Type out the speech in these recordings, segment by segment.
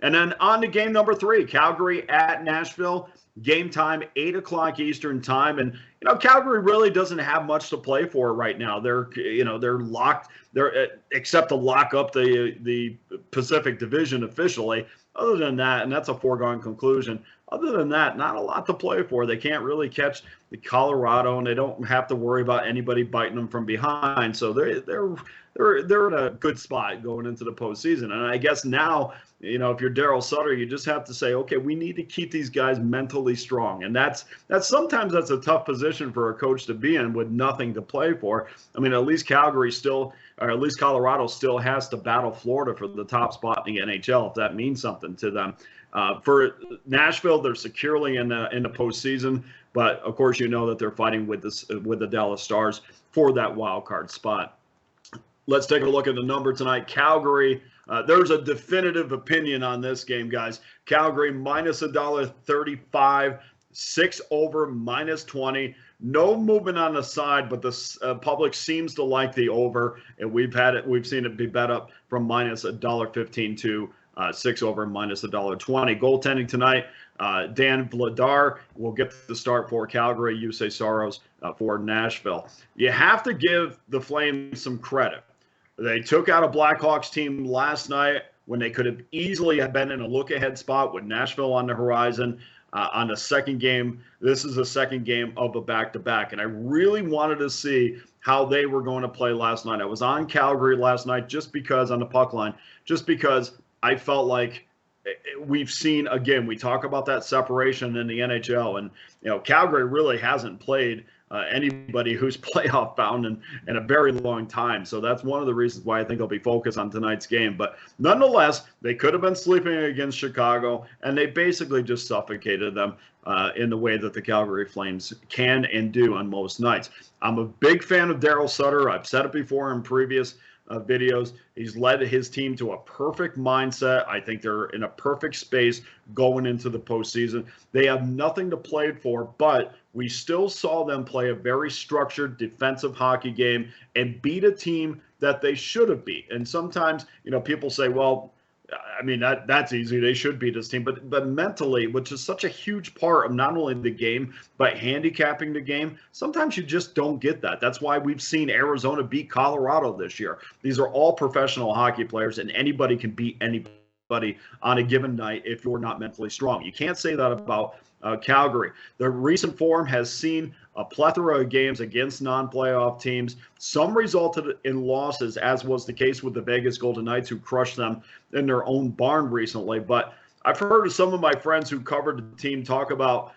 And then on to game number 3, Calgary at Nashville. Game time, 8 o'clock Eastern time. And, Calgary really doesn't have much to play for right now. They're locked. Except to lock up the Pacific Division officially. Other than that, and that's a foregone conclusion, other than that, not a lot to play for. They can't really catch the Colorado, and they don't have to worry about anybody biting them from behind. So they're in a good spot going into the postseason. And I guess now, if you're Daryl Sutter, you just have to say, okay, we need to keep these guys mentally strong. And that's sometimes that's a tough position for a coach to be in with nothing to play for. I mean, at least Calgary still, or at least Colorado still has to battle Florida for the top spot in the NHL, if that means something to them. For Nashville, they're securely in the postseason, but of course that they're fighting with the Dallas Stars for that wild card spot. Let's take a look at the number tonight. Calgary, there's a definitive opinion on this game, guys. Calgary minus $1.35, 6 over minus 20. No movement on the side, but the public seems to like the over, and we've seen it be bet up from minus $1.15 to 6 over minus $1.20. Goaltending tonight, Dan Vladar will get the start for Calgary. Jussi Saros for Nashville. You have to give the Flames some credit. They took out a Blackhawks team last night when they could have easily have been in a look-ahead spot with Nashville on the horizon. On the second game, this is the second game of a back-to-back, and I really wanted to see how they were going to play last night. I was on Calgary last night just because on the puck line, just because I felt like we've seen, again, we talk about that separation in the NHL, and Calgary really hasn't played anybody who's playoff bound in a very long time. So that's one of the reasons why I think they'll be focused on tonight's game. But nonetheless, they could have been sleeping against Chicago, and they basically just suffocated them in the way that the Calgary Flames can and do on most nights. I'm a big fan of Daryl Sutter. I've said it before in previous videos. He's led his team to a perfect mindset. I think they're in a perfect space going into the postseason. They have nothing to play for, but we still saw them play a very structured defensive hockey game and beat a team that they should have beat. And sometimes, people say, well, I mean, that's easy. They should beat this team. But mentally, which is such a huge part of not only the game, but handicapping the game, sometimes you just don't get that. That's why we've seen Arizona beat Colorado this year. These are all professional hockey players, and anybody can beat anybody on a given night if you're not mentally strong. You can't say that about Calgary. The recent form has seen a plethora of games against non-playoff teams. Some resulted in losses, as was the case with the Vegas Golden Knights, who crushed them in their own barn recently. But I've heard of some of my friends who covered the team talk about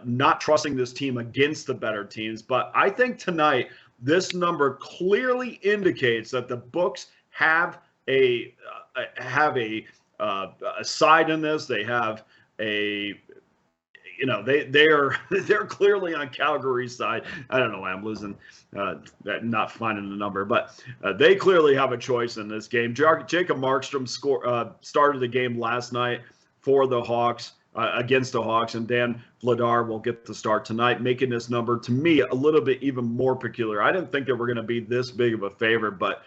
not trusting this team against the better teams. But I think tonight, this number clearly indicates that the books have a side in this. They have a they're clearly on Calgary's side. I don't know why I'm losing not finding the number, but they clearly have a choice in this game. Jacob Markstrom started the game last night for the Hawks against the Hawks, and Dan Vladar will get the start tonight, making this number to me a little bit even more peculiar. I didn't think they were going to be this big of a favorite, but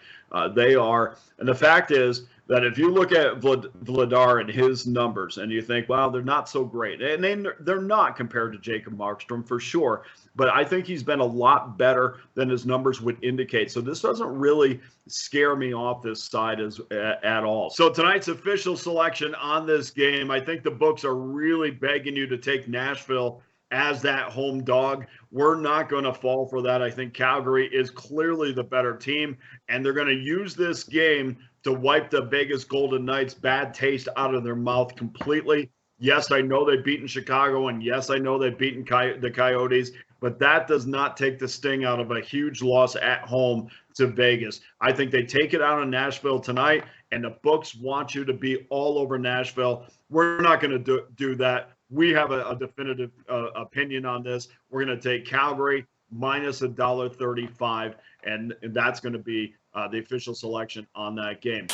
they are. And the fact is that if you look at Vladar and his numbers and you think, wow, they're not so great, and they're not compared to Jacob Markstrom for sure, but I think he's been a lot better than his numbers would indicate. So this doesn't really scare me off this side at all. So tonight's official selection on this game, I think the books are really begging you to take Nashville as that home dog. We're not going to fall for that. I think Calgary is clearly the better team, and they're going to use this game to wipe the Vegas Golden Knights' bad taste out of their mouth completely. Yes, I know they've beaten Chicago, and yes, I know they've beaten the Coyotes, but that does not take the sting out of a huge loss at home to Vegas. I think they take it out on Nashville tonight, and the books want you to be all over Nashville. We're not going to do that. We have a definitive opinion on this. We're going to take Calgary minus $1.35, and that's going to be the official selection on that game.